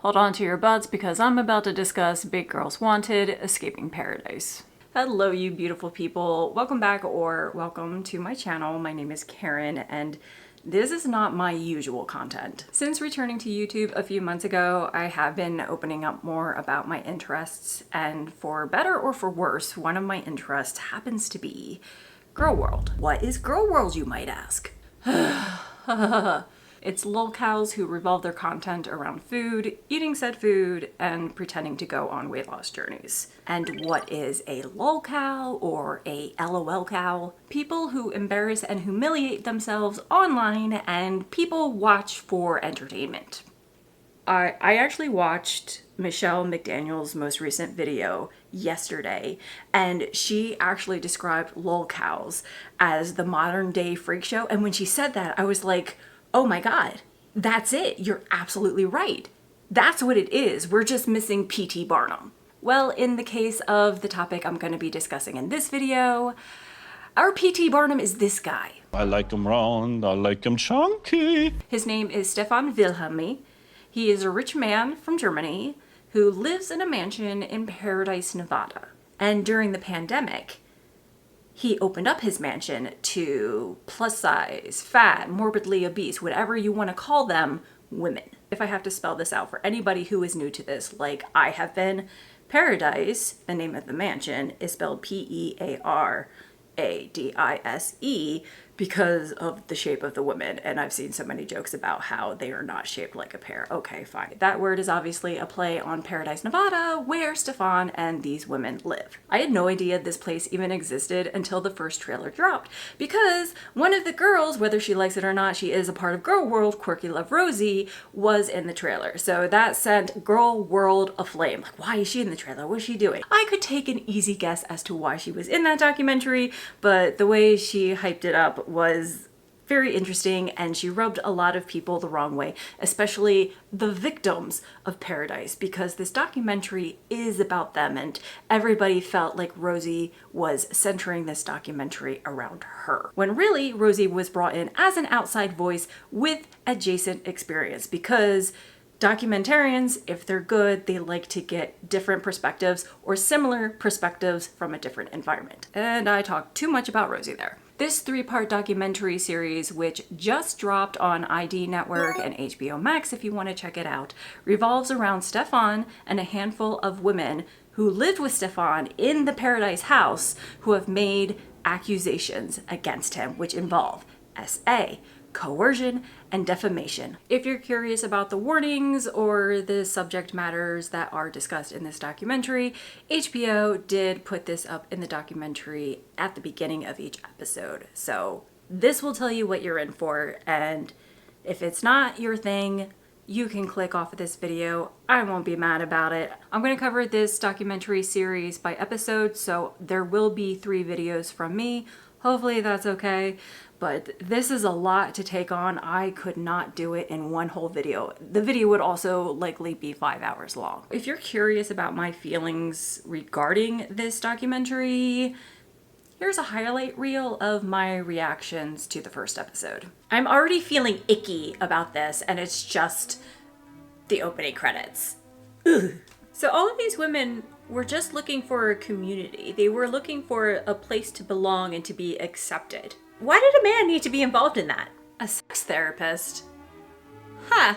Hold on to your butts because I'm about to discuss Big Girls Wanted, Escaping Paradise. Hello, you beautiful people. Welcome back or welcome to my channel. My name is Karen and this is not my usual content. Since returning to YouTube a few months ago, I have been opening up more about my interests, and for better or for worse, one of my interests happens to be Girl World. What is Girl World, you might ask? It's lolcows who revolve their content around food, eating said food, and pretending to go on weight loss journeys. And what is a lolcow or a LOL cow? People who embarrass and humiliate themselves online and people watch for entertainment. I actually watched Michelle McDaniel's most recent video yesterday, and she actually described lolcows as the modern day freak show. And when she said that, I was like, oh my God, that's it. You're absolutely right. That's what it is. We're just missing P.T. Barnum. Well, in the case of the topic I'm going to be discussing in this video, our P.T. Barnum is this guy. I like him round, I like him chunky. His name is Stefan Wilhelmi. He is a rich man from Germany who lives in a mansion in Paradise, Nevada. And during the pandemic, he opened up his mansion to plus size, fat, morbidly obese, whatever you want to call them, women. If I have to spell this out for anybody who is new to this, like I have been, Paradise, the name of the mansion, is spelled P-E-A-R-A-D-I-S-E because of the shape of the women, and I've seen so many jokes about how they are not shaped like a pear. Okay, fine. That word is obviously a play on Paradise, Nevada, where Stefan and these women live. I had no idea this place even existed until the first trailer dropped, because one of the girls, whether she likes it or not, she is a part of Girl World, Quirky Love Rosie, was in the trailer. So that sent Girl World aflame. Like, why is she in the trailer? What is she doing? I could take an easy guess as to why she was in that documentary, but the way she hyped it up was very interesting, and she rubbed a lot of people the wrong way, especially the victims of Paradise, because this documentary is about them, and everybody felt like Rosie was centering this documentary around her. When really, Rosie was brought in as an outside voice with adjacent experience, because documentarians, if they're good, they like to get different perspectives or similar perspectives from a different environment. And I talked too much about Rosie there. This 3-part documentary series, which just dropped on ID Network and HBO Max if you want to check it out, revolves around Stefan and a handful of women who lived with Stefan in the Paradise house who have made accusations against him, which involve SA, coercion, and defamation. If you're curious about the warnings or the subject matters that are discussed in this documentary, HBO did put this up in the documentary at the beginning of each episode. So this will tell you what you're in for, and if it's not your thing, you can click off of this video. I won't be mad about it. I'm going to cover this documentary series by episode, so there will be 3 videos from me. Hopefully that's okay, but this is a lot to take on. I could not do it in one whole video. The video would also likely be 5 hours long. If you're curious about my feelings regarding this documentary, here's a highlight reel of my reactions to the first episode. I'm already feeling icky about this, and it's just the opening credits. Ugh. So all of these women were just looking for a community. They were looking for a place to belong and to be accepted. Why did a man need to be involved in that? A sex therapist? Huh.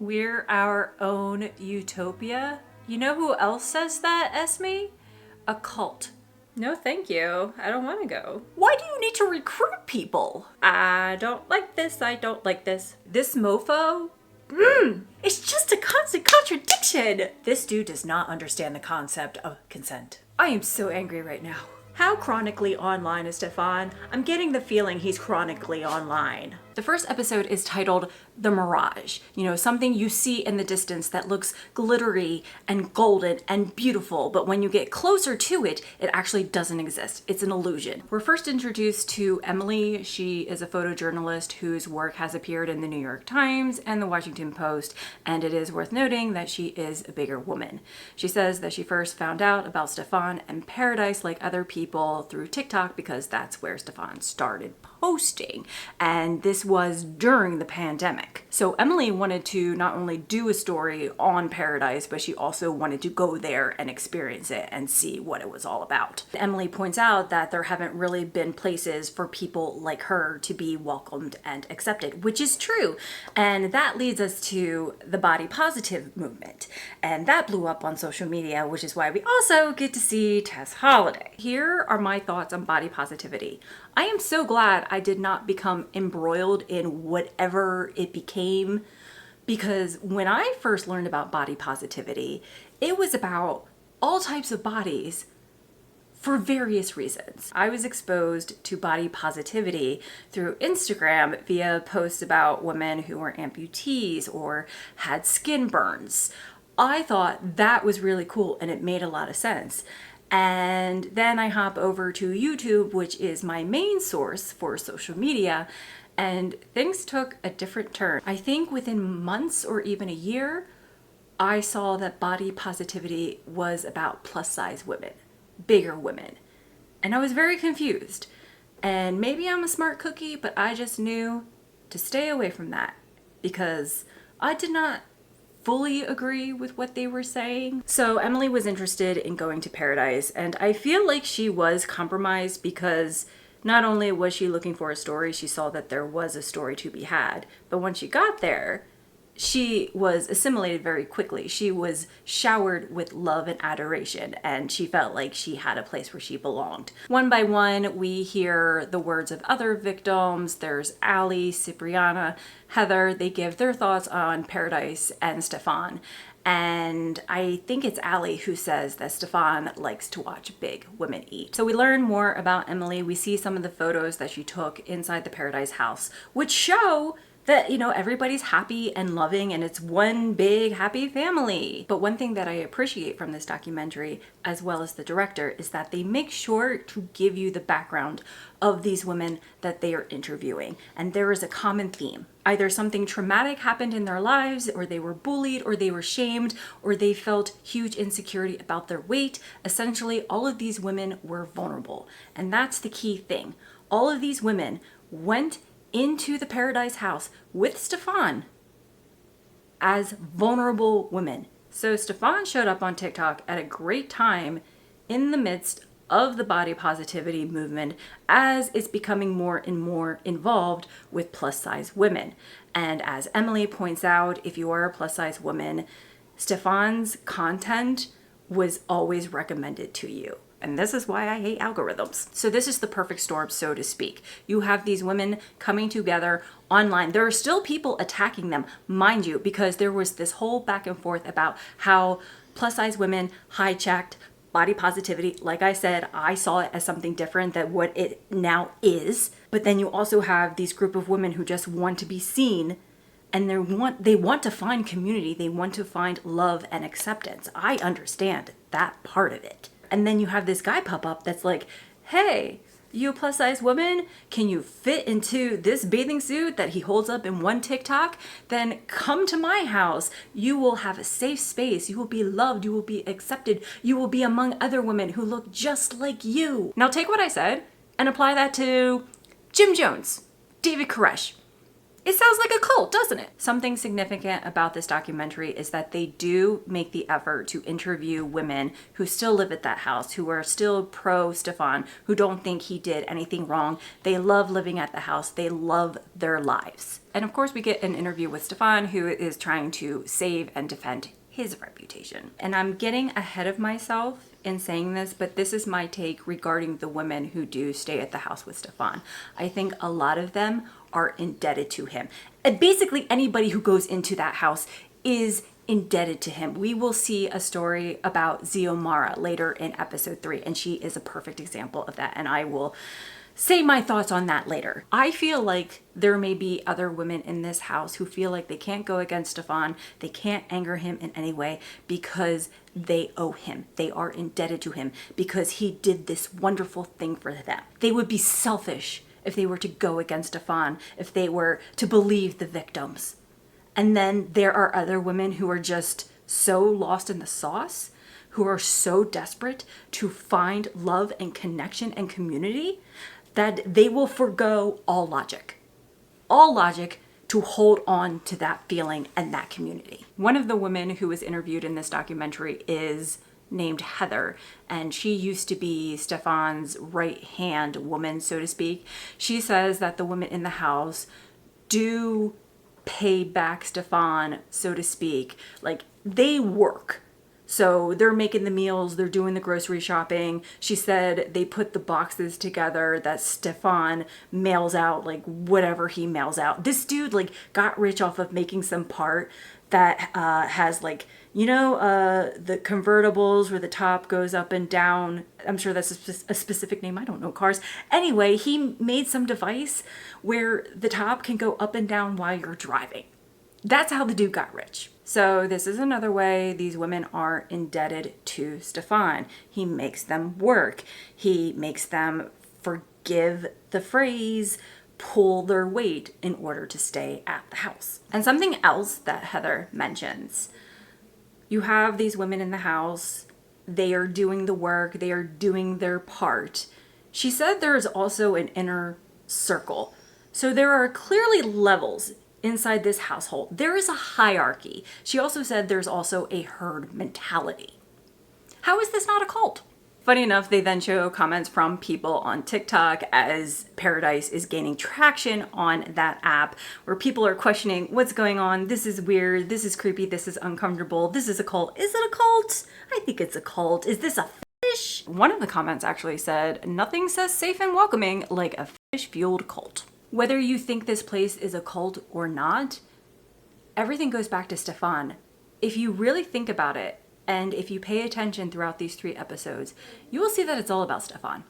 We're our own utopia? You know who else says that, Esme? A cult. No, thank you. I don't want to go. Why do you need to recruit people? I don't like this. I don't like this. This mofo? It's just a constant contradiction. This dude does not understand the concept of consent. I am so angry right now. How chronically online is Stefan? I'm getting the feeling he's chronically online. The first episode is titled The Mirage. You know, something you see in the distance that looks glittery and golden and beautiful, but when you get closer to it, it actually doesn't exist. It's an illusion. We're first introduced to Emily. She is a photojournalist whose work has appeared in the New York Times and the Washington Post, and it is worth noting that she is a bigger woman. She says that she first found out about Stefan and Paradise like other people through TikTok because that's where Stefan started posting. And this was during the pandemic. So Emily wanted to not only do a story on Paradise, but she also wanted to go there and experience it and see what it was all about. Emily points out that there haven't really been places for people like her to be welcomed and accepted, which is true. And that leads us to the body positive movement. And that blew up on social media, which is why we also get to see Tess Holliday. Here are my thoughts on body positivity. I am so glad I did not become embroiled in whatever it became, because when I first learned about body positivity, it was about all types of bodies for various reasons. I was exposed to body positivity through Instagram via posts about women who were amputees or had skin burns. I thought that was really cool and it made a lot of sense. And then I hop over to YouTube, which is my main source for social media, and things took a different turn. I think within months or even a year, I saw that body positivity was about plus size women, bigger women. And I was very confused. And maybe I'm a smart cookie, but I just knew to stay away from that because I did not fully agree with what they were saying. So Emily was interested in going to Paradise, and I feel like she was compromised because not only was she looking for a story, she saw that there was a story to be had. But when she got there, she was assimilated very quickly. She was showered with love and adoration, and she felt like she had a place where she belonged. One by one, we hear the words of other victims. There's Allie, Cipriana, Heather. They give their thoughts on Paradise and Stefan. And I think it's Allie who says that Stefan likes to watch big women eat. So we learn more about Emily. We see some of the photos that she took inside the Paradise house, which show that, everybody's happy and loving and it's one big happy family. But one thing that I appreciate from this documentary, as well as the director, is that they make sure to give you the background of these women that they are interviewing. And there is a common theme. Either something traumatic happened in their lives, or they were bullied, or they were shamed, or they felt huge insecurity about their weight. Essentially, all of these women were vulnerable. And that's the key thing. All of these women went into the Paradise house with Stefan as vulnerable women. So Stefan showed up on TikTok at a great time in the midst of the body positivity movement as it's becoming more and more involved with plus size women. And as Emily points out, if you are a plus size woman, Stefan's content was always recommended to you. And this is why I hate algorithms. So this is the perfect storm, so to speak. You have these women coming together online. There are still people attacking them, mind you, because there was this whole back and forth about how plus size women hijacked body positivity. Like I said, I saw it as something different than what it now is. But then you also have these group of women who just want to be seen, and they want to find community. They want to find love and acceptance. I understand that part of it. And then you have this guy pop up that's like, hey, you a plus size woman, can you fit into this bathing suit that he holds up in one TikTok? Then come to my house. You will have a safe space. You will be loved. You will be accepted. You will be among other women who look just like you. Now take what I said and apply that to Jim Jones, David Koresh. It sounds like a cult, doesn't it? Something significant about this documentary is that they do make the effort to interview women who still live at that house, who are still pro Stefan, who don't think he did anything wrong. They love living at the house. They love their lives. And of course, we get an interview with Stefan, who is trying to save and defend his reputation. And I'm getting ahead of myself in saying this, but this is my take regarding the women who do stay at the house with Stefan. I think a lot of them are indebted to him. And basically anybody who goes into that house is indebted to him. We will see a story about Xiomara later in episode 3, and she is a perfect example of that, and I will say my thoughts on that later. I feel like there may be other women in this house who feel like they can't go against Stefan, they can't anger him in any way because they owe him. They are indebted to him because he did this wonderful thing for them. They would be selfish if they were to go against Stefan, if they were to believe the victims. And then there are other women who are just so lost in the sauce, who are so desperate to find love and connection and community that they will forgo all logic. all logic to hold on to that feeling and that community. One of the women who was interviewed in this documentary is named Heather, and she used to be Stefan's right-hand woman, so to speak. She says that the women in the house do pay back Stefan, so to speak. Like, they work. So they're making the meals, they're doing the grocery shopping. She said they put the boxes together that Stefan mails out, like whatever he mails out. This dude like got rich off of making some part that has like, you know, the convertibles where the top goes up and down. I'm sure that's a specific name. I don't know cars. Anyway, he made some device where the top can go up and down while you're driving. That's how the dude got rich. So this is another way these women are indebted to Stefan. He makes them work. He makes them forgive the phrase, pull their weight in order to stay at the house. And something else that Heather mentions, you have these women in the house, they are doing the work, they are doing their part. She said there is also an inner circle. So there are clearly levels inside this household. There is a hierarchy. She also said there's also a herd mentality. How is this not a cult? Funny enough, they then show comments from people on TikTok as Pearadise is gaining traction on that app, where people are questioning what's going on. This is weird. This is creepy. This is uncomfortable. This is a cult. Is it a cult? I think it's a cult. Is this a fish? One of the comments actually said, nothing says safe and welcoming like a fish-fueled cult. Whether you think this place is a cult or not, everything goes back to Stefan. If you really think about it, and if you pay attention throughout these 3 episodes, you will see that it's all about Stefan.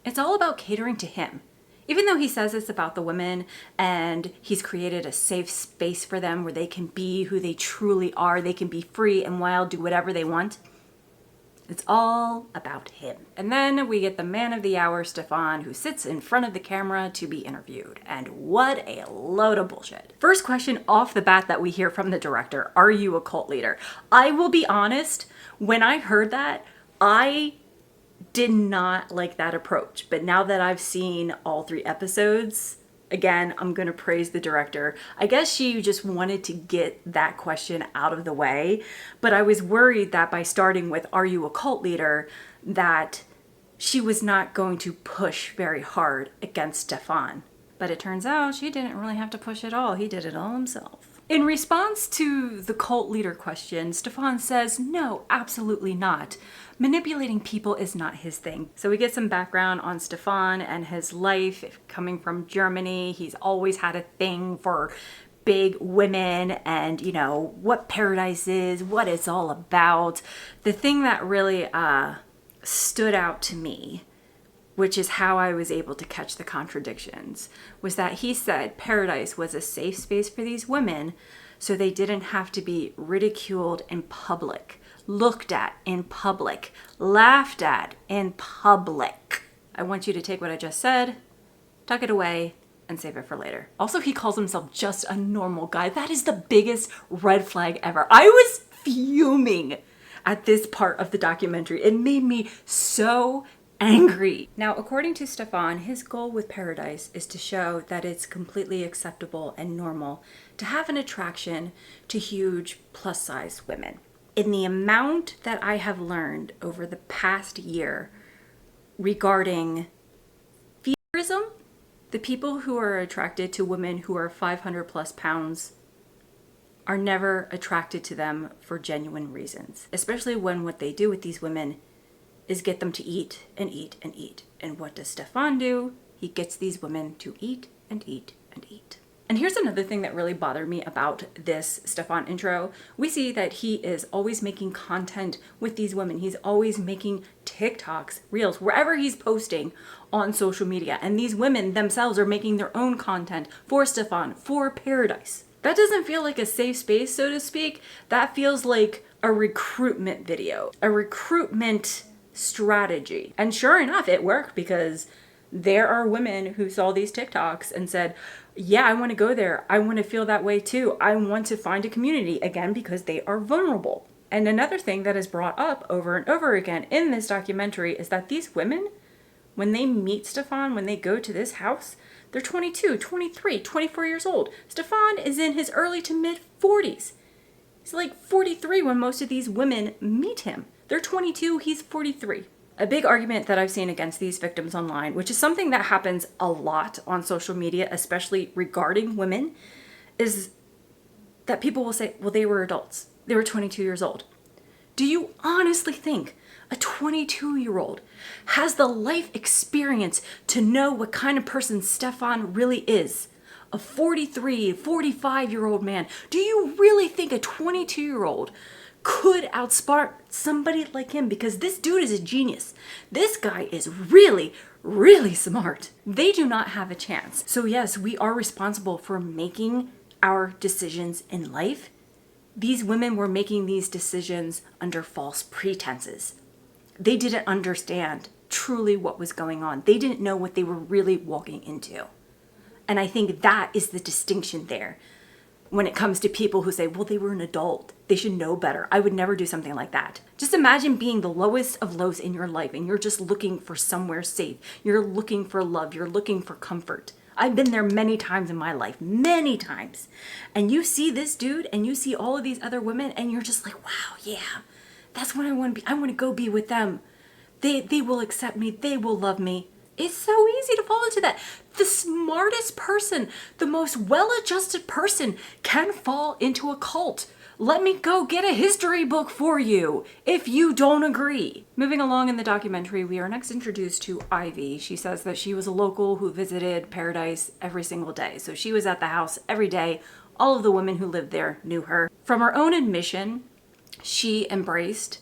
It's all about catering to him. Even though he says it's about the women and he's created a safe space for them where they can be who they truly are, they can be free and wild, do whatever they want, it's all about him. And then we get the man of the hour, Stefan, who sits in front of the camera to be interviewed. And what a load of bullshit. First question off the bat that we hear from the director, are you a cult leader? I will be honest, when I heard that, I did not like that approach. But now that I've seen all 3 episodes, again, I'm gonna praise the director. I guess she just wanted to get that question out of the way, but I was worried that by starting with, are you a cult leader, that she was not going to push very hard against Stefan. But it turns out she didn't really have to push at all. He did it all himself. In response to the cult leader question, Stefan says, no, absolutely not. Manipulating people is not his thing. So we get some background on Stefan and his life. Coming from Germany, he's always had a thing for big women and, you know, what Pearadise is, what it's all about. The thing that really stood out to me, which is how I was able to catch the contradictions, was that he said Pearadise was a safe space for these women so they didn't have to be ridiculed in public, looked at in public, laughed at in public. I want you to take what I just said, tuck it away, and save it for later. Also, he calls himself just a normal guy. That is the biggest red flag ever. I was fuming at this part of the documentary. It made me so angry. Now, according to Stefan, his goal with Pearadise is to show that it's completely acceptable and normal to have an attraction to huge plus-size women. In the amount that I have learned over the past year regarding fearism, the people who are attracted to women who are 500 plus pounds are never attracted to them for genuine reasons, especially when what they do with these women is get them to eat and eat and eat. And what does Stefan do? He gets these women to eat and eat and eat. And here's another thing that really bothered me about this Stefan intro. We see that he is always making content with these women. He's always making TikToks, Reels, wherever he's posting on social media. And these women themselves are making their own content for Stefan, for Pearadise. That doesn't feel like a safe space, so to speak. That feels like a recruitment video, a recruitment strategy. And sure enough, it worked, because there are women who saw these TikToks and said, yeah, I want to go there. I want to feel that way too. I want to find a community, again, because they are vulnerable. And another thing that is brought up over and over again in this documentary is that these women, when they meet Stefan, when they go to this house, They're 22, 23, 24 years old. Stefan is in his early to mid 40s. He's like 43 when most of these women meet him. They're 22, he's 43. A big argument that I've seen against these victims online, which is something that happens a lot on social media, especially regarding women, is that people will say, well, they were adults. They were 22 years old. Do you honestly think a 22-year-old has the life experience to know what kind of person Stefan really is? A 43, 45-year-old man. Do you really think a 22-year-old could outsmart somebody like him? Because this dude is a genius. This guy is really, really smart. They do not have a chance. So yes, we are responsible for making our decisions in life. These women were making these decisions under false pretenses. They didn't understand truly what was going on. They didn't know what they were really walking into. And I think that is the distinction there when it comes to people who say, well, they were an adult. They should know better. I would never do something like that. Just imagine being the lowest of lows in your life and you're just looking for somewhere safe. You're looking for love. You're looking for comfort. I've been there many times in my life, many times. And you see this dude and you see all of these other women and you're just like, wow, yeah, that's what I want to be. I want to go be with them. They will accept me. They will love me. It's so easy to fall into that. The smartest person, the most well-adjusted person can fall into a cult. Let me go get a history book for you if you don't agree. Moving along in the documentary, we are next introduced to Ivy. She says that she was a local who visited Paradise every single day. So she was at the house every day. All of the women who lived there knew her. From her own admission, she embraced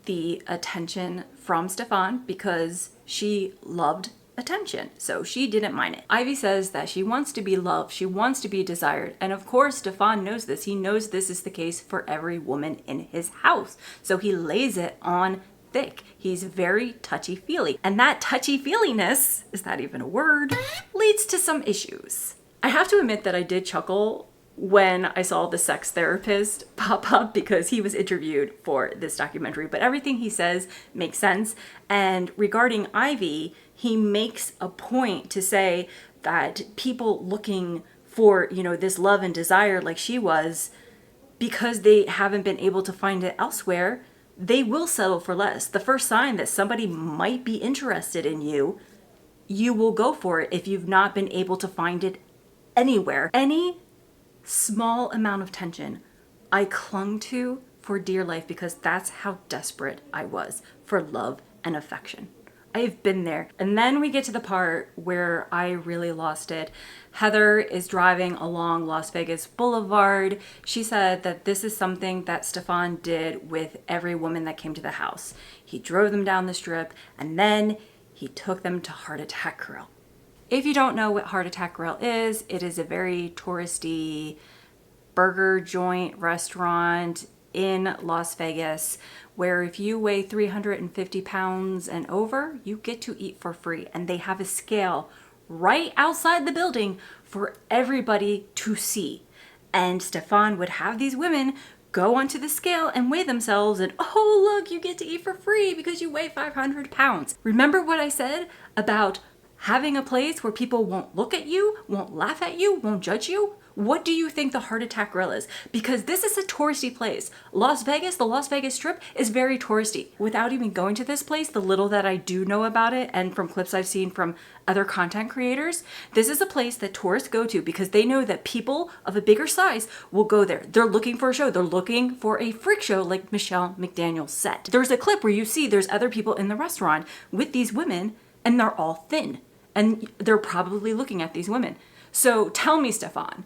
the attention from Stefan because she loved attention, so she didn't mind it. Ivy says that she wants to be loved, she wants to be desired, and of course Stefan knows this. He knows this is the case for every woman in his house, so he lays it on thick. He's very touchy-feely, and that touchy-feeliness, is that even a word, leads to some issues. I have to admit that I did chuckle when I saw the sex therapist pop up because he was interviewed for this documentary, but everything he says makes sense. And regarding Ivy, he makes a point to say that people looking for, this love and desire like she was, because they haven't been able to find it elsewhere, they will settle for less. The first sign that somebody might be interested in you, you will go for it if you've not been able to find it anywhere. Any small amount of tension I clung to for dear life because that's how desperate I was for love and affection. I've been there. And then we get to the part where I really lost it. Heather is driving along Las Vegas Boulevard. She said that this is something that Stefan did with every woman that came to the house. He drove them down the strip and then he took them to Heart Attack Grill. If you don't know what Heart Attack Grill is, it is a very touristy burger joint restaurant in Las Vegas where if you weigh 350 pounds and over, you get to eat for free. And they have a scale right outside the building for everybody to see. And Stefan would have these women go onto the scale and weigh themselves and, oh, look, you get to eat for free because you weigh 500 pounds. Remember what I said about having a place where people won't look at you, won't laugh at you, won't judge you? What do you think the Heart Attack Grill is? Because this is a touristy place. Las Vegas, the Las Vegas Strip is very touristy. Without even going to this place, the little that I do know about it and from clips I've seen from other content creators, this is a place that tourists go to because they know that people of a bigger size will go there. They're looking for a show. They're looking for a freak show like Michelle McDaniel's set. There's a clip where you see there's other people in the restaurant with these women and they're all thin and they're probably looking at these women. So tell me, Stefan,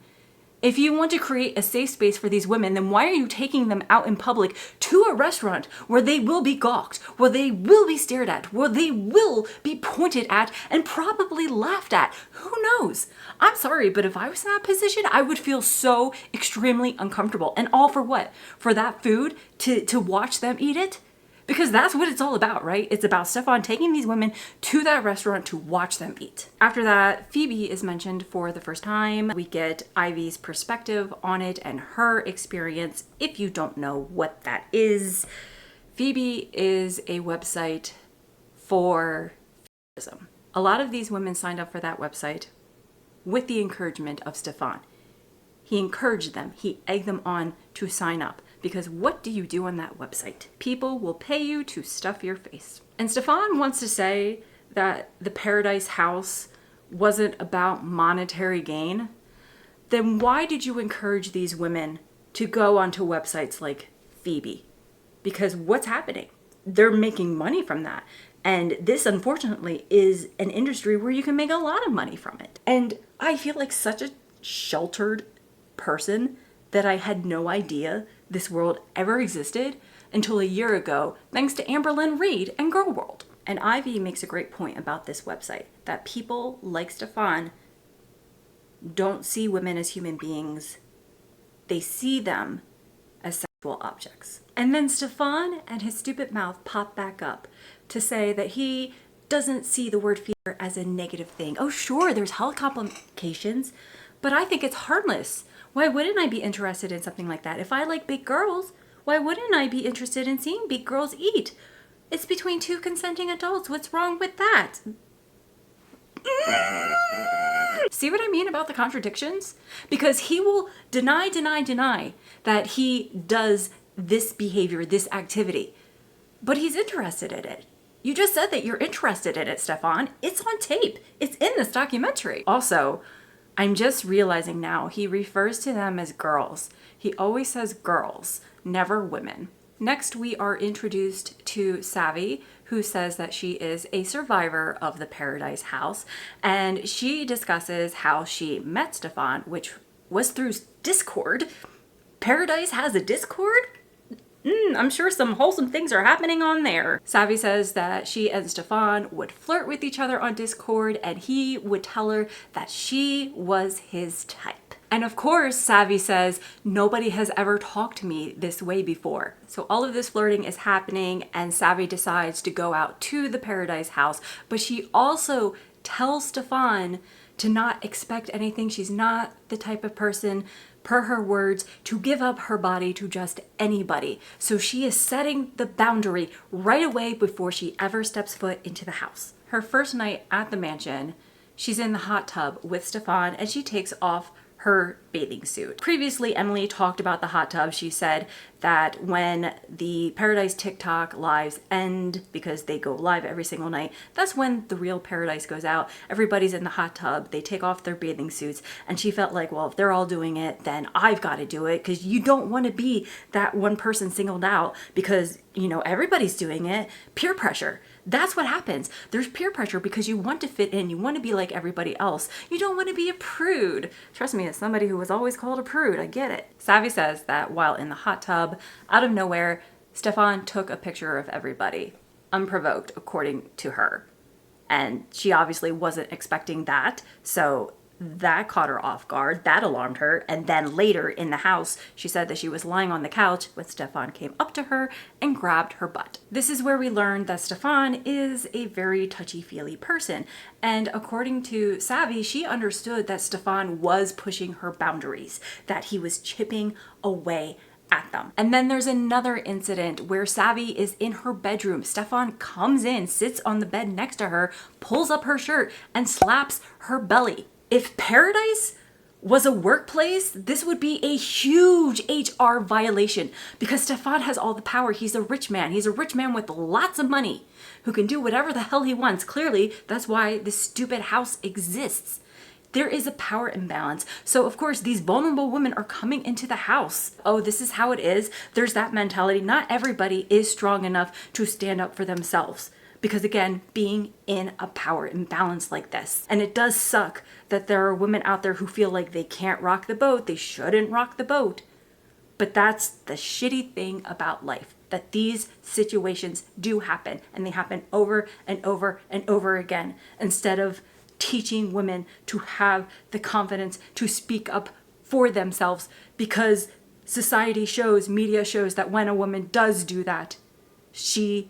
if you want to create a safe space for these women, then why are you taking them out in public to a restaurant where they will be gawked, where they will be stared at, where they will be pointed at and probably laughed at? Who knows? I'm sorry, but if I was in that position, I would feel so extremely uncomfortable. And all for what? For that food to watch them eat it? Because that's what it's all about, right? It's about Stefan taking these women to that restaurant to watch them eat. After that, Phoebe is mentioned for the first time. We get Ivy's perspective on it and her experience. If you don't know what that is, Phoebe is a website for feminism. A lot of these women signed up for that website with the encouragement of Stefan. He encouraged them, he egged them on to sign up. Because what do you do on that website? People will pay you to stuff your face. And Stefan wants to say that the Paradise House wasn't about monetary gain. Then why did you encourage these women to go onto websites like Phoebe? Because what's happening? They're making money from that. And this, unfortunately, is an industry where you can make a lot of money from it. And I feel like such a sheltered person that I had no idea this world ever existed until a year ago, thanks to Amberlynn Reid and Girl World. And Ivy makes a great point about this website, that people like Stefan don't see women as human beings. They see them as sexual objects. And then Stefan and his stupid mouth pop back up to say that he doesn't see the word fear as a negative thing. Oh sure, there's health complications, but I think it's harmless. Why wouldn't I be interested in something like that? If I like big girls, why wouldn't I be interested in seeing big girls eat? It's between two consenting adults. What's wrong with that? See what I mean about the contradictions? Because he will deny that he does this behavior, this activity, but he's interested in it. You just said that you're interested in it, Stefan. It's on tape. It's in this documentary. Also, I'm just realizing now he refers to them as girls. He always says girls, never women. Next, we are introduced to Savvy, who says that she is a survivor of the Paradise House, and she discusses how she met Stefan, which was through Discord. Paradise has a Discord? I'm sure some wholesome things are happening on there. Savvy says that she and Stefan would flirt with each other on Discord, and he would tell her that she was his type. And of course, Savvy says, nobody has ever talked to me this way before. So all of this flirting is happening, and Savvy decides to go out to the Paradise House, but she also tells Stefan to not expect anything. She's not the type of person, per her words, to give up her body to just anybody. So she is setting the boundary right away before she ever steps foot into the house. Her first night at the mansion, she's in the hot tub with Stefan, and she takes off her bathing suit. Previously, Emily talked about the hot tub. She said that when the Paradise TikTok lives end, because they go live every single night, that's when the real Paradise goes out. Everybody's in the hot tub, they take off their bathing suits, and she felt like, well, if they're all doing it, then I've got to do it, because you don't want to be that one person singled out because, you know, everybody's doing it. Peer pressure. That's what happens. There's peer pressure because you want to fit in. You want to be like everybody else. You don't want to be a prude. Trust me, as somebody who was always called a prude, I get it. Savvy says that while in the hot tub, out of nowhere, Stefan took a picture of everybody, unprovoked, according to her. And she obviously wasn't expecting that, so that caught her off guard. That alarmed her. And then later in the house, she said that she was lying on the couch when Stefan came up to her and grabbed her butt. This is where we learned that Stefan is a very touchy-feely person. And according to Savvy, she understood that Stefan was pushing her boundaries, that he was chipping away at them. And then there's another incident where Savvy is in her bedroom. Stefan comes in, sits on the bed next to her, pulls up her shirt, and slaps her belly. If Paradise was a workplace, this would be a huge HR violation because Stefan has all the power. He's a rich man. He's a rich man with lots of money who can do whatever the hell he wants. Clearly, that's why this stupid house exists. There is a power imbalance. So of course, these vulnerable women are coming into the house. Oh, this is how it is. There's that mentality. Not everybody is strong enough to stand up for themselves. Because again, being in a power imbalance like this. And it does suck that there are women out there who feel like they can't rock the boat, they shouldn't rock the boat. But that's the shitty thing about life, that these situations do happen, and they happen over and over and over again, instead of teaching women to have the confidence to speak up for themselves, because society shows, media shows that when a woman does do that, she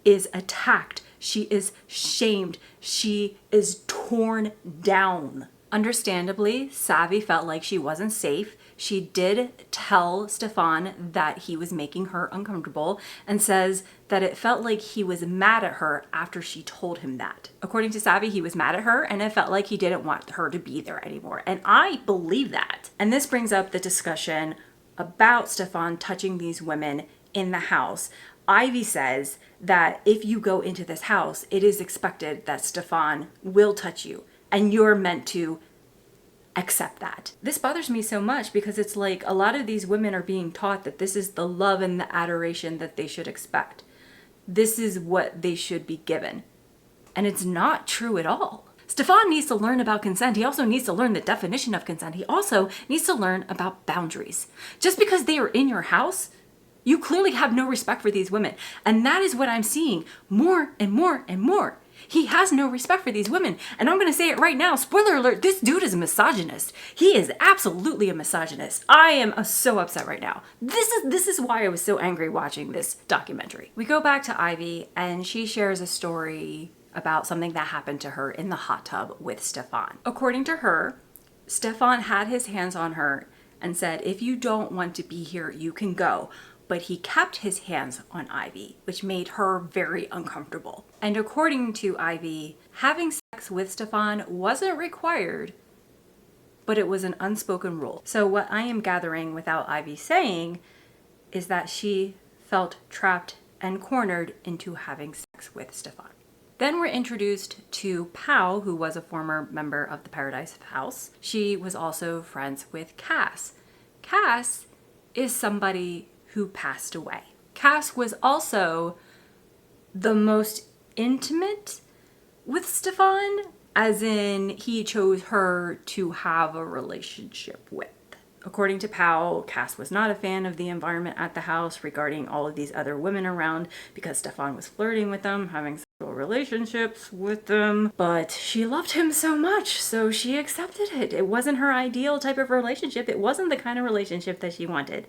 is attacked, she is shamed, she is torn down. Understandably, Savvy felt like she wasn't safe. she did tell Stefan that he was making her uncomfortable and says that it felt like he was mad at her after she told him that. According to Savvy, he was mad at her and it felt like he didn't want her to be there anymore. And I believe that. And this brings up the discussion about Stefan touching these women in the house. Ivy says that if you go into this house, it is expected that Stefan will touch you and you're meant to accept that. This bothers me so much because it's like a lot of these women are being taught that this is the love and the adoration that they should expect. This is what they should be given. And it's not true at all. Stefan needs to learn about consent. He also needs to learn the definition of consent. He also needs to learn about boundaries. Just because they are in your house, you clearly have no respect for these women. And that is what I'm seeing more and more and more. He has no respect for these women. And I'm going to say it right now. Spoiler alert, this dude is a misogynist. He is absolutely a misogynist. I am so upset right now. This is why I was so angry watching this documentary. We go back to Ivy and she shares a story about something that happened to her in the hot tub with Stefan. According to her, Stefan had his hands on her and said, if you don't want to be here, you can go. But he kept his hands on Ivy, which made her very uncomfortable. And according to Ivy, having sex with Stefan wasn't required, but it was an unspoken rule. So what I am gathering without Ivy saying is that she felt trapped and cornered into having sex with Stefan. Then we're introduced to Pau, who was a former member of the Paradise House. She was also friends with Cass. Cass is somebody who passed away. Cass was also the most intimate with Stefan, as in he chose her to have a relationship with. According to Pau, Cass was not a fan of the environment at the house regarding all of these other women around because Stefan was flirting with them, having sexual relationships with them. But she loved him so much, so she accepted it. It wasn't her ideal type of relationship. It wasn't the kind of relationship that she wanted.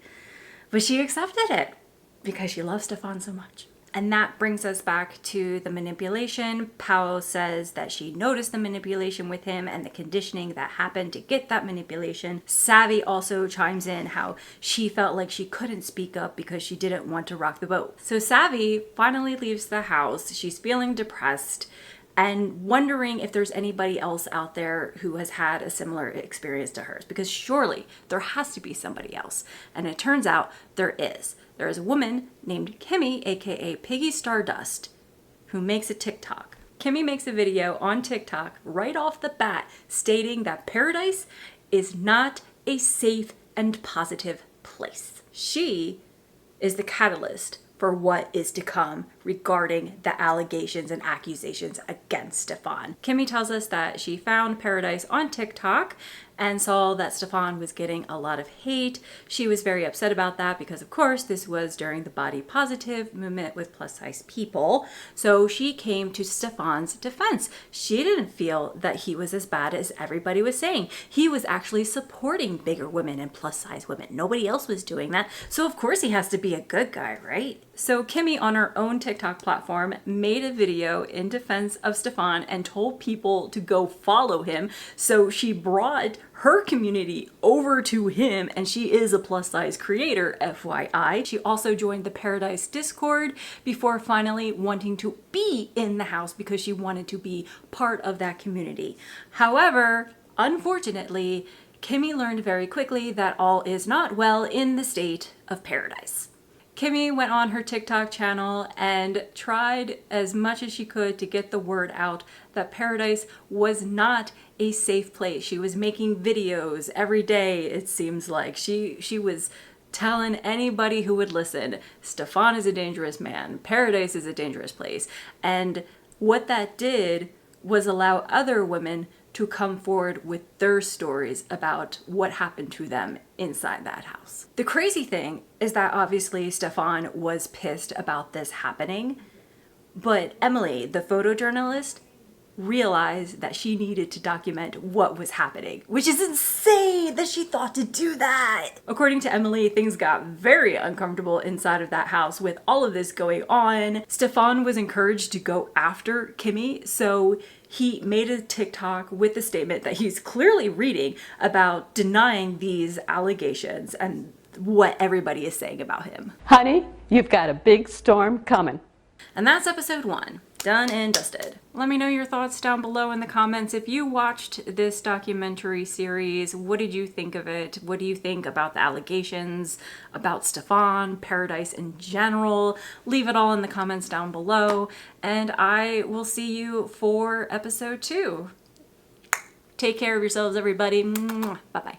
But she accepted it because she loves Stefan so much. And that brings us back to the manipulation. Pau says that she noticed the manipulation with him and the conditioning that happened to get that manipulation. Savvy also chimes in how she felt like she couldn't speak up because she didn't want to rock the boat. So Savvy finally leaves the house. She's feeling depressed and wondering if there's anybody else out there who has had a similar experience to hers, because surely there has to be somebody else. And it turns out there is. There is a woman named Kimmy, aka Piggy Stardust, who makes a TikTok. Kimmy makes a video on TikTok right off the bat stating that Paradise is not a safe and positive place. She is the catalyst for what is to come regarding the allegations and accusations against Stefan. Kimmy tells us that she found Paradise on TikTok and saw that Stefan was getting a lot of hate. She was very upset about that because, of course, this was during the body positive movement with plus size people. So she came to Stefan's defense. She didn't feel that he was as bad as everybody was saying. He was actually supporting bigger women and plus size women. Nobody else was doing that. So of course he has to be a good guy, right? So Kimmy on her own TikTok platform made a video in defense of Stefan and told people to go follow him. So she brought her community over to him, and she is a plus size creator, FYI. She also joined the Paradise Discord before finally wanting to be in the house because she wanted to be part of that community. However, unfortunately, Kimmy learned very quickly that all is not well in the state of Paradise. Kimmy went on her TikTok channel and tried as much as she could to get the word out that Paradise was not a safe place. She was making videos every day, it seems like. She was telling anybody who would listen, Stefan is a dangerous man, Paradise is a dangerous place. And what that did was allow other women to come forward with their stories about what happened to them inside that house. The crazy thing is that obviously Stefan was pissed about this happening, but Emily, the photojournalist, realize that she needed to document what was happening, which is insane that she thought to do that. According to Emily, things got very uncomfortable inside of that house with all of this going on. Stefan was encouraged to go after Kimmy, so he made a TikTok with the statement that he's clearly reading about denying these allegations and what everybody is saying about him. Honey, you've got a big storm coming. And that's episode 1. Done and dusted. Let me know your thoughts down below in the comments. If you watched this documentary series, what did you think of it? What do you think about the allegations, about Stefan, Paradise in general? Leave it all in the comments down below, and I will see you for episode 2. Take care of yourselves, everybody. Bye-bye.